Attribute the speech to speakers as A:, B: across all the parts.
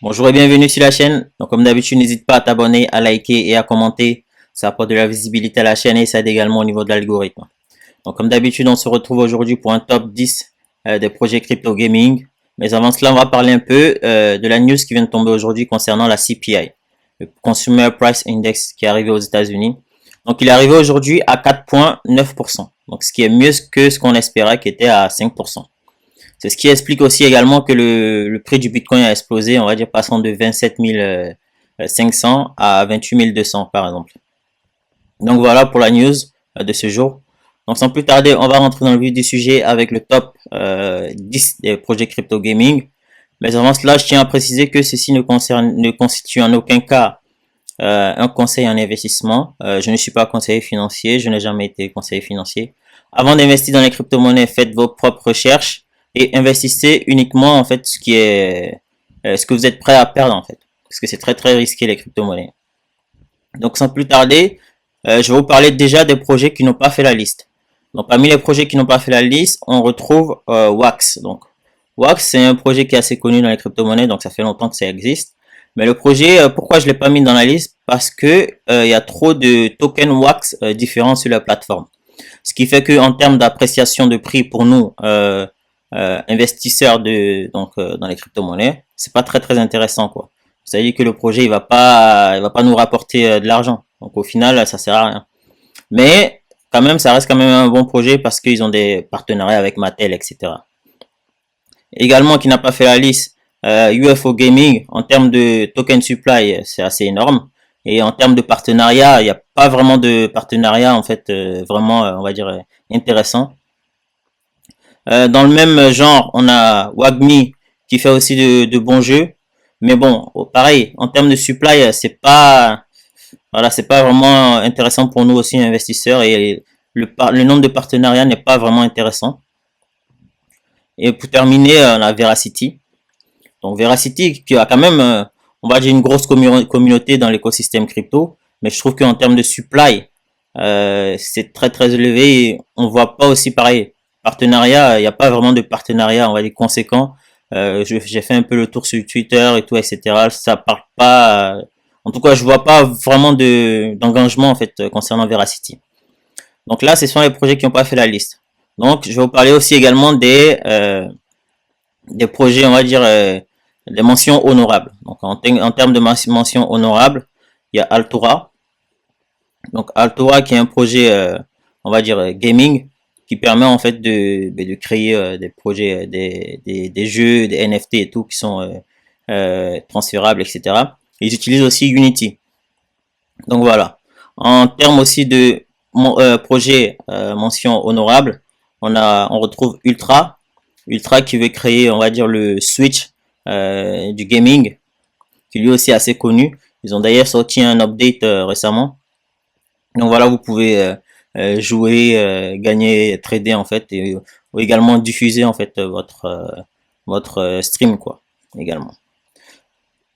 A: Bonjour et bienvenue sur la chaîne. Donc comme d'habitude, n'hésite pas à t'abonner, à liker et à commenter. Ça apporte de la visibilité à la chaîne et ça aide également au niveau de l'algorithme. Donc comme d'habitude, on se retrouve aujourd'hui pour un top 10 des projets crypto gaming. Mais avant cela, on va parler un peu de la news qui vient de tomber aujourd'hui concernant la CPI, le Consumer Price Index qui est arrivé aux États-Unis. Donc il est arrivé aujourd'hui à 4,9%. Donc ce qui est mieux que ce qu'on espérait qui était à 5%. C'est ce qui explique aussi également que le prix du Bitcoin a explosé, on va dire passant de 27 500 à 28 200 par exemple. Donc voilà pour la news de ce jour. Donc sans plus tarder, on va rentrer dans le vif du sujet avec le top 10 des projets crypto gaming. Mais avant cela, je tiens à préciser que ceci ne constitue en aucun cas un conseil en investissement. Je ne suis pas conseiller financier, je n'ai jamais été conseiller financier. Avant d'investir dans les crypto-monnaies, faites vos propres recherches et investissez uniquement en fait ce que vous êtes prêt à perdre en fait, parce que c'est très risqué les crypto-monnaies. Donc sans plus tarder, je vais vous parler déjà des projets qui n'ont pas fait la liste. Donc parmi les projets qui n'ont pas fait la liste, on retrouve Wax. Donc Wax, c'est un projet qui est assez connu dans les crypto-monnaies, donc ça fait longtemps que ça existe. Mais le projet, pourquoi je l'ai pas mis dans la liste? Parce que il y a trop de tokens Wax différents sur la plateforme. Ce qui fait que en termes d'appréciation de prix pour nous investisseurs dans les crypto-monnaies, c'est pas très intéressant quoi. C'est-à-dire que le projet il va pas nous rapporter de l'argent. Donc au final, ça sert à rien. Mais quand même, ça reste quand même un bon projet parce qu'ils ont des partenariats avec Mattel, etc. Également, qui n'a pas fait la liste, UFO Gaming, en termes de token supply, c'est assez énorme. Et en termes de partenariat, il n'y a pas vraiment de partenariat, en fait, vraiment, on va dire, intéressant. Dans le même genre, on a Wagmi qui fait aussi de bons jeux. Mais bon, pareil, en termes de supply, c'est pas vraiment intéressant pour nous aussi investisseurs et le nombre de partenariats n'est pas vraiment intéressant. Et pour terminer, on a Veracity. Donc Veracity qui a quand même, on va dire une grosse communauté dans l'écosystème crypto, mais je trouve qu'en termes de supply, c'est très élevé. Et on voit pas aussi pareil. Partenariat, il n'y a pas vraiment de partenariat, on va dire conséquent. J'ai fait un peu le tour sur Twitter et tout, etc. Ça parle pas. En tout cas, je vois pas vraiment d'engagement en fait concernant Veracity. Donc là, ce sont les projets qui n'ont pas fait la liste. Donc, je vais vous parler aussi également des projets, on va dire, des mentions honorables. Donc, en termes de mentions honorables, il y a Altura. Donc, Altura qui est un projet, on va dire, gaming, qui permet en fait de créer des projets, des jeux, des NFT et tout qui sont transférables, etc. Ils utilisent aussi Unity. Donc voilà. En termes aussi de projet mention honorable, on retrouve Ultra qui veut créer, on va dire, le Switch du gaming, qui lui aussi est assez connu. Ils ont d'ailleurs sorti un update récemment. Donc voilà, vous pouvez jouer, gagner, trader en fait, et ou également diffuser en fait votre stream quoi, également.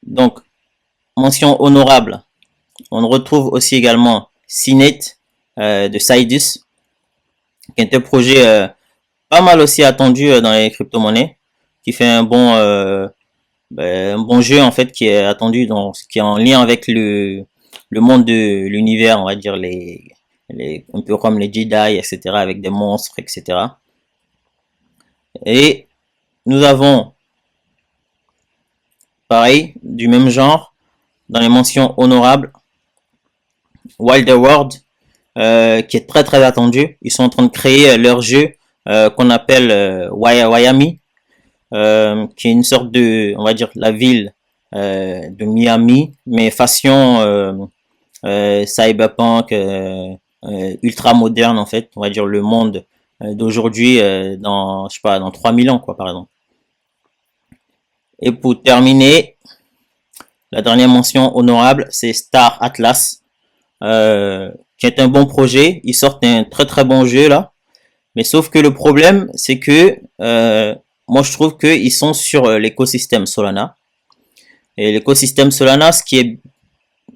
A: Donc mention honorable, on retrouve aussi également Cinet de Sidus, qui est un projet pas mal aussi attendu dans les crypto-monnaies, qui fait un bon jeu en fait qui est attendu, qui est en lien avec le monde de l'univers, on va dire un peu comme les Jedi, etc. avec des monstres, etc. Et nous avons pareil du même genre dans les mentions honorables Wilder World qui est très attendu. Ils sont en train de créer leur jeu qu'on appelle Wyami, qui est une sorte de, on va dire, la ville de Miami, mais façon cyberpunk, ultra moderne en fait, on va dire le monde d'aujourd'hui dans, je sais pas, dans 3000 ans quoi par exemple. Et pour terminer, la dernière mention honorable, c'est Star Atlas, qui est un bon projet. Ils sortent un très bon jeu là. Mais sauf que le problème, c'est que moi je trouve qu'ils sont sur l'écosystème Solana. Et l'écosystème Solana, ce qui est,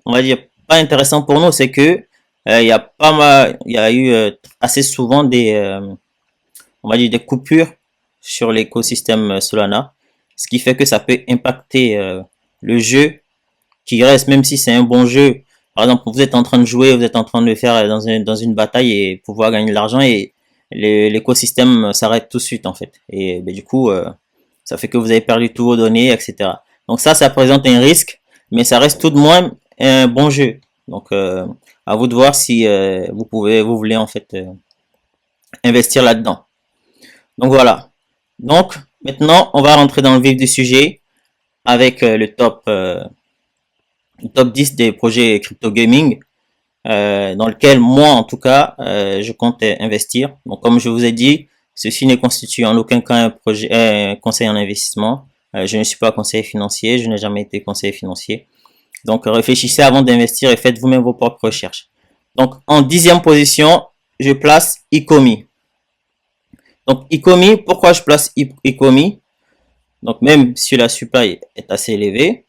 A: on va dire, pas intéressant pour nous, c'est que il y a eu assez souvent on va dire des coupures sur l'écosystème Solana, ce qui fait que ça peut impacter le jeu qui reste, même si c'est un bon jeu. Par exemple, vous êtes en train de jouer, vous êtes en train de faire dans une bataille et pouvoir gagner de l'argent et l'écosystème s'arrête tout de suite en fait. Et ben, du coup, ça fait que vous avez perdu tous vos données, etc. Donc ça présente un risque, mais ça reste tout de moins un bon jeu. Donc à vous de voir si vous voulez en fait investir là-dedans. Donc voilà. Donc maintenant, on va rentrer dans le vif du sujet avec le top 10 des projets crypto gaming dans lequel moi en tout cas je compte investir. Donc comme je vous ai dit, ceci ne constitue en aucun cas un conseil en investissement. Je ne suis pas conseiller financier, je n'ai jamais été conseiller financier. Donc réfléchissez avant d'investir et faites vous-même vos propres recherches. Donc en 10e position, je place Ecomi. Donc Ecomi, pourquoi je place Ecomi? Donc même si la supply est assez élevée,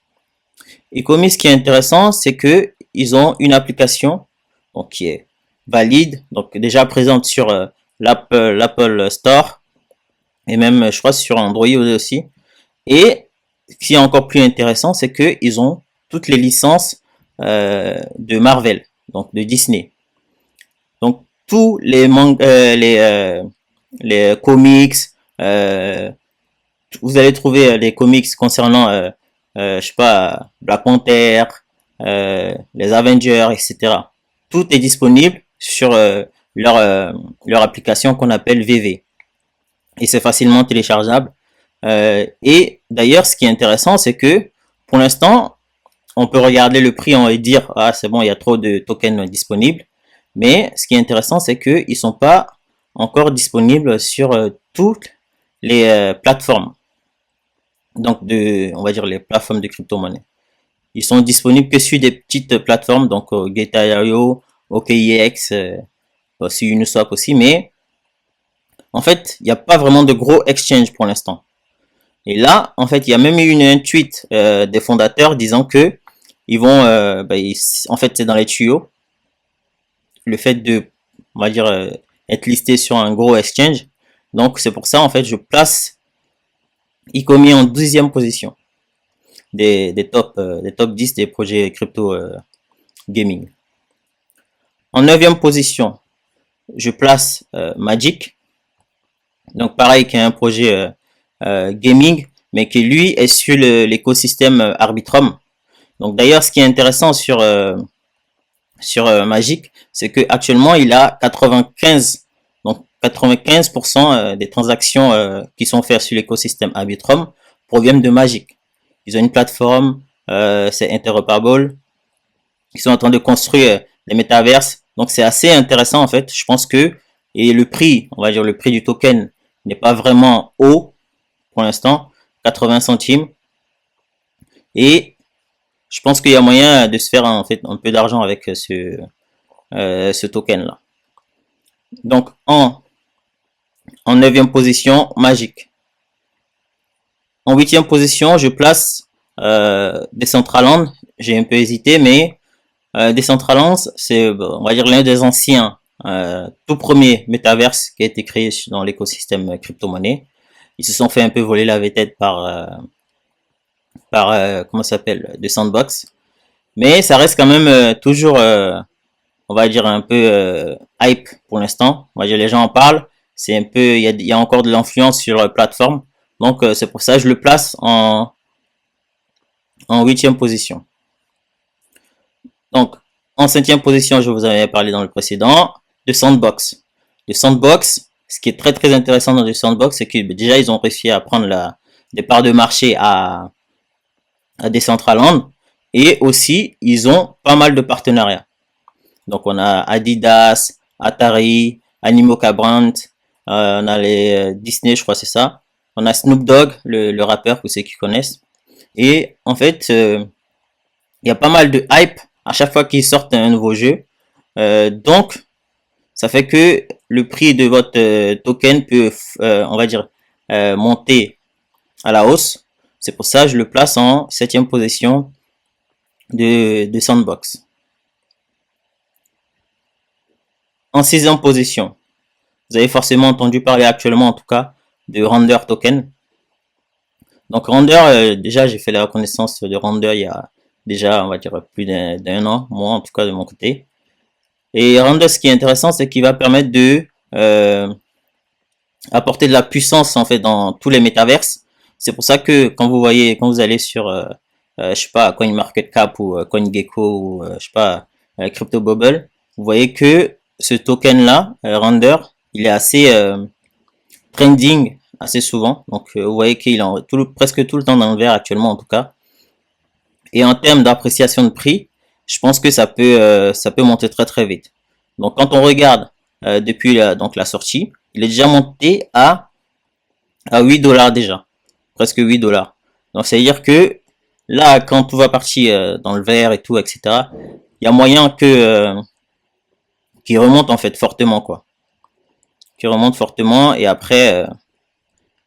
A: Ecomi, ce qui est intéressant, c'est que ils ont une application donc, qui est valide, donc déjà présente sur l'Apple Store et même je crois sur Android aussi. Et ce qui est encore plus intéressant, c'est que ils ont toutes les licences de Marvel, donc de Disney. Donc tous les comics, vous allez trouver les comics concernant je sais pas, Black Panther, les Avengers, etc. Tout est disponible sur leur application qu'on appelle VV. Et c'est facilement téléchargeable. Et d'ailleurs, ce qui est intéressant, c'est que pour l'instant, on peut regarder le prix et dire ah c'est bon, il y a trop de tokens disponibles. Mais ce qui est intéressant, c'est qu'ils ne sont pas encore disponibles sur toutes les plateformes. Donc on va dire les plateformes de crypto-monnaie. Ils sont disponibles que sur des petites plateformes, donc Gate.io, OKX, aussi Uniswap aussi, mais en fait, il n'y a pas vraiment de gros exchange pour l'instant. Et là, en fait, il y a même eu un tweet des fondateurs disant que ils vont, en fait, c'est dans les tuyaux, le fait de, on va dire, être listé sur un gros exchange. Donc c'est pour ça, en fait, je place Ecomi en 12e position des top 10 des projets crypto gaming. En 9e position, je place Magic. Donc pareil, qui est un projet gaming, mais qui lui est sur l'écosystème Arbitrum. Donc d'ailleurs, ce qui est intéressant sur Magic, c'est que actuellement il a 95% des transactions qui sont faites sur l'écosystème Arbitrum proviennent de Magic. Ils ont une plateforme, c'est interopérable. Ils sont en train de construire des métaverses. Donc c'est assez intéressant en fait. Je pense que et le prix, on va dire le prix du token n'est pas vraiment haut pour l'instant, 80 centimes. Et je pense qu'il y a moyen de se faire en fait un peu d'argent avec ce token là. Donc en 9e position, Magic. En 8e position, je place Decentraland. J'ai un peu hésité, mais Decentraland, c'est, on va dire, l'un des anciens, tout premier métaverse qui a été créé dans l'écosystème crypto-monnaie. Ils se sont fait un peu voler la vedette par comment ça s'appelle, de Sandbox. Mais ça reste quand même toujours, on va dire, un peu hype pour l'instant. On va dire, les gens en parlent. C'est un peu, il y a encore de l'influence sur la plateforme. Donc, c'est pour ça que je le place en 8e position. Donc, en 5e position, je vous en avais parlé dans le précédent, de Sandbox. Le Sandbox, ce qui est très très intéressant dans le Sandbox, c'est que déjà, ils ont réussi à prendre des parts de marché à Decentraland. Et aussi, ils ont pas mal de partenariats. Donc, on a Adidas, Atari, Animoca Brand, on a les Disney, je crois c'est ça. On a Snoop Dogg, le rappeur, pour ceux qui connaissent. Et en fait, il y a pas mal de hype à chaque fois qu'ils sortent un nouveau jeu. Donc, ça fait que le prix de votre token peut, on va dire, monter à la hausse. C'est pour ça que je le place en 7e position de Sandbox. En 6e position, vous avez forcément entendu parler actuellement en tout cas de Render Token. Donc Render, déjà j'ai fait la connaissance de Render il y a déjà, on va dire, plus d'un an, moi en tout cas de mon côté. Et Render, ce qui est intéressant, c'est qu'il va permettre de apporter de la puissance en fait dans tous les métaverses. C'est pour ça que quand vous allez sur, je sais pas, CoinMarketCap ou CoinGecko ou je sais pas, CryptoBubble, vous voyez que ce token là, Render, il est assez trending assez souvent. Donc vous voyez qu'il est presque tout le temps dans le vert actuellement en tout cas. Et en termes d'appréciation de prix, je pense que ça peut monter très très vite. Donc quand on regarde depuis donc la sortie, il est déjà monté à 8 dollars déjà, presque 8 dollars. Donc c'est à dire que là quand tout va partir dans le vert et tout, etc., il y a moyen que qu'il remonte en fait fortement quoi, qu'il remonte fortement et après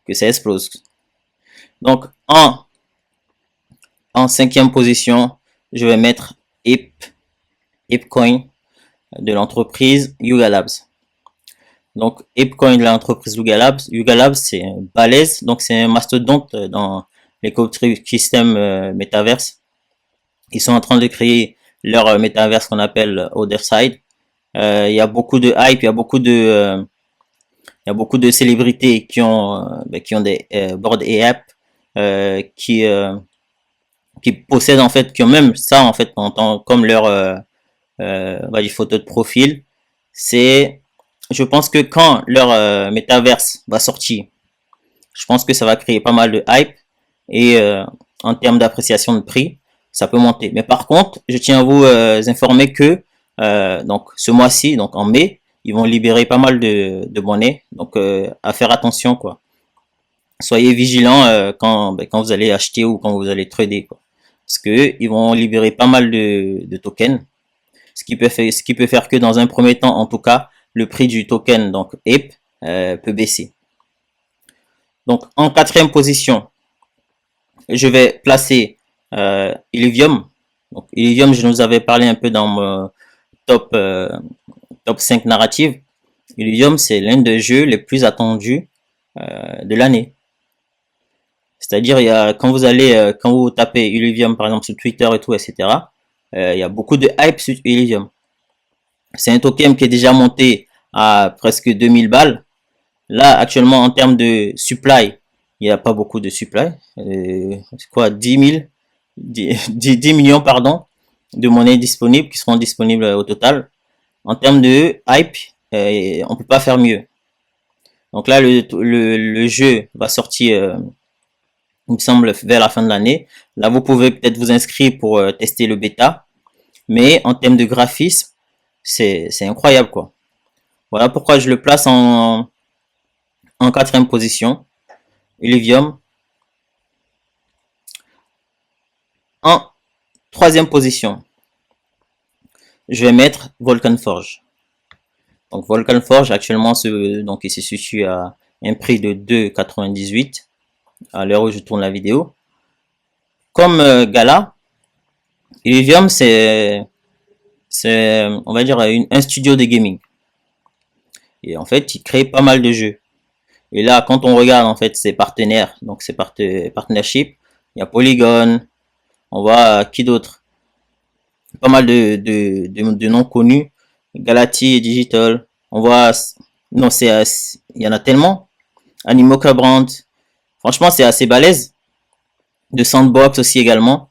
A: que ça explose. Donc en cinquième position, je vais mettre Apecoin de l'entreprise Yuga Labs. Donc Apecoin de l'entreprise Yuga Labs c'est balèze, donc c'est un mastodonte dans l'écosystème Metaverse. Ils sont en train de créer leur Metaverse qu'on appelle Other Side. Il y a beaucoup de hype, il y a beaucoup de célébrités qui ont des board app qui possèdent en fait, qui ont même ça en fait comme leur photo de profil. Je pense que quand leur métaverse va sortir, je pense que ça va créer pas mal de hype et en termes d'appréciation de prix, ça peut monter. Mais par contre, je tiens à vous informer que donc ce mois-ci, donc en mai, ils vont libérer pas mal de monnaie, donc à faire attention quoi. Soyez vigilants quand vous allez acheter ou quand vous allez trader quoi. Parce que ils vont libérer pas mal de tokens, ce qui peut faire que dans un premier temps, en tout cas, le prix du token donc Ape peut baisser. Donc en quatrième position, je vais placer Illuvium. Donc Illuvium, je nous avais parlé un peu dans mon top 5 narrative. Illuvium, c'est l'un des jeux les plus attendus de l'année. C'est-à-dire, quand vous tapez Illuvium, par exemple, sur Twitter et tout, etc., il y a beaucoup de hype sur Illuvium. C'est un token qui est déjà monté à presque 2000 balles. Là, actuellement, en termes de supply, il n'y a pas beaucoup de supply. C'est quoi, 10 millions, pardon, de monnaies disponibles qui seront disponibles au total. En termes de hype, on peut pas faire mieux. Donc là, le jeu va sortir il me semble, vers la fin de l'année. Là, vous pouvez peut-être vous inscrire pour tester le bêta. Mais en termes de graphisme, c'est incroyable, quoi. Voilà pourquoi je le place en quatrième position. Illuvium. En troisième position, je vais mettre Vulcan Forge. Donc Vulcan Forge, actuellement, donc, il se situe à un prix de 2,98 à l'heure où je tourne la vidéo. Comme Gala, Illuvium, c'est on va dire un studio de gaming. Et en fait, il crée pas mal de jeux. Et là, quand on regarde en fait ses partenaires, donc ses partnerships, il y a Polygon, on voit qui d'autre, pas mal de noms connus, Galati Digital, on voit, non il y en a tellement, Animoca Brand, franchement c'est assez balèze, de Sandbox aussi également.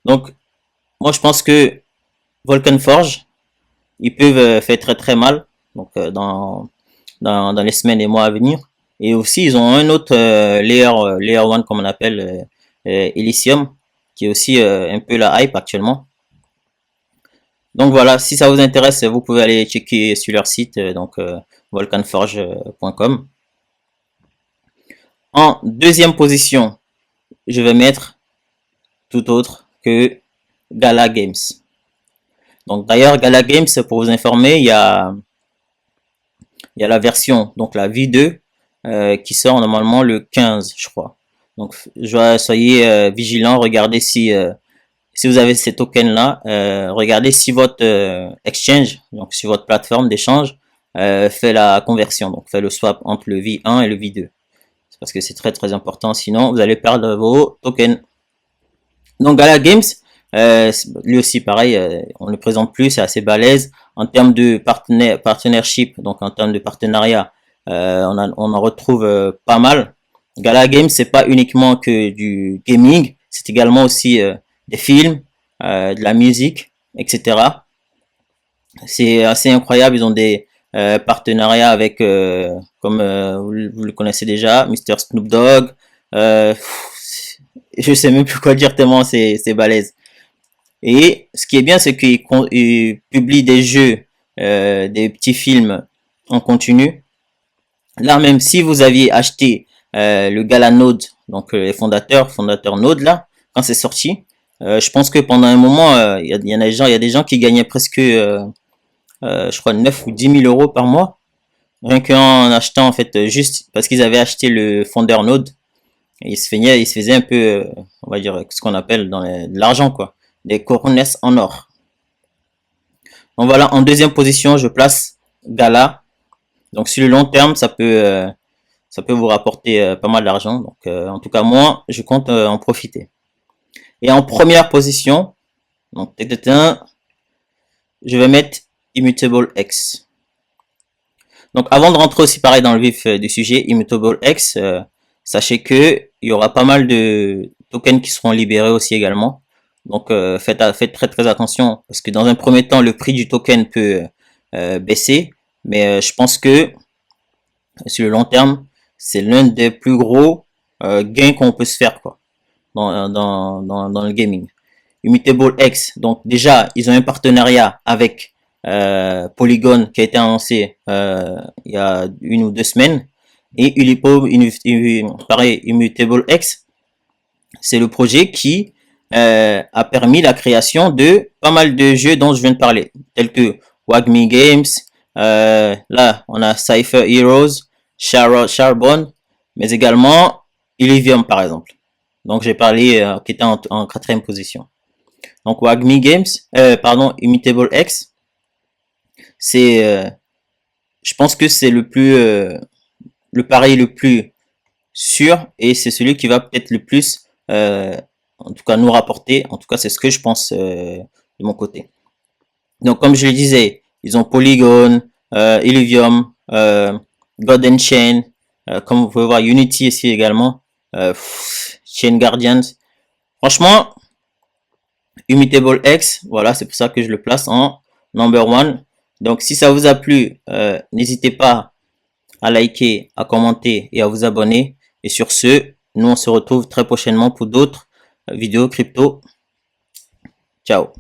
A: Donc moi je pense que Vulcan Forge, ils peuvent faire très très mal, donc dans les semaines et mois à venir. Et aussi, ils ont un autre Layer 1, comme on appelle, Elysium, qui est aussi un peu la hype actuellement. Donc voilà, si ça vous intéresse, vous pouvez aller checker sur leur site, donc volcanforge.com. En deuxième position, je vais mettre tout autre que Gala Games. Donc d'ailleurs, Gala Games, pour vous informer, il y a la version, donc la V2, qui sort normalement le 15, je crois. Donc soyez vigilants, regardez si vous avez ces tokens là, regardez si votre exchange, donc si votre plateforme d'échange fait la conversion, donc fait le swap entre le V1 et le V2. parce que c'est très important, sinon vous allez perdre vos tokens. Donc Gala Games, lui aussi pareil, on le présente plus, c'est assez balèze. En termes de partnership, donc en termes de partenariat, on en retrouve pas mal. Gala Games, c'est pas uniquement que du gaming, c'est également aussi des films, de la musique, etc. C'est assez incroyable, ils ont des partenariats avec, comme vous le connaissez déjà, Mr. Snoop Dogg. Euh, je sais même plus quoi dire tellement c'est balèze. Et ce qui est bien, c'est qu'ils publient des jeux, des petits films en continu. Là, même si vous aviez acheté le Gala Node, donc les fondateurs Node là, quand c'est sorti, je pense que pendant un moment, il y a des gens qui gagnaient presque, je crois, 9 ou 10 000 € par mois, rien qu'en achetant en fait juste parce qu'ils avaient acheté le fondeur Node. Et ils se faisaient un peu, on va dire, ce qu'on appelle de l'argent quoi, des couronnes en or. Donc voilà, en deuxième position, je place Gala. Donc sur le long terme, ça peut vous rapporter pas mal d'argent. Donc en tout cas moi, je compte en profiter. Et en première position, donc je vais mettre Immutable X. Donc avant de rentrer aussi pareil dans le vif du sujet, Immutable X, sachez que il y aura pas mal de tokens qui seront libérés aussi également. Donc faites très attention parce que dans un premier temps le prix du token peut baisser, mais je pense que sur le long terme c'est l'un des plus gros gains qu'on peut se faire quoi dans le gaming. Immutable X, donc déjà ils ont un partenariat avec Polygon qui a été annoncé il y a 1 ou 2 semaines, et pareil, Immutable X, c'est le projet qui a permis la création de pas mal de jeux dont je viens de parler, tels que Wagme Games, là on a Cypher Heroes, Charbon, mais également Illuvium par exemple. Donc j'ai parlé qui était en quatrième position. Donc Wagme Games, Immutable X, c'est, je pense que c'est le pari le plus sûr et c'est celui qui va peut-être le plus, en tout cas nous rapporter. En tout cas, c'est ce que je pense de mon côté. Donc comme je le disais, ils ont Polygon, Illuvium, Golden Chain, comme vous pouvez voir Unity ici également, Chain Guardians. Franchement, Immutable X, voilà, c'est pour ça que je le place en number one. Donc si ça vous a plu, n'hésitez pas à liker, à commenter et à vous abonner. Et sur ce, nous on se retrouve très prochainement pour d'autres vidéos crypto. Ciao.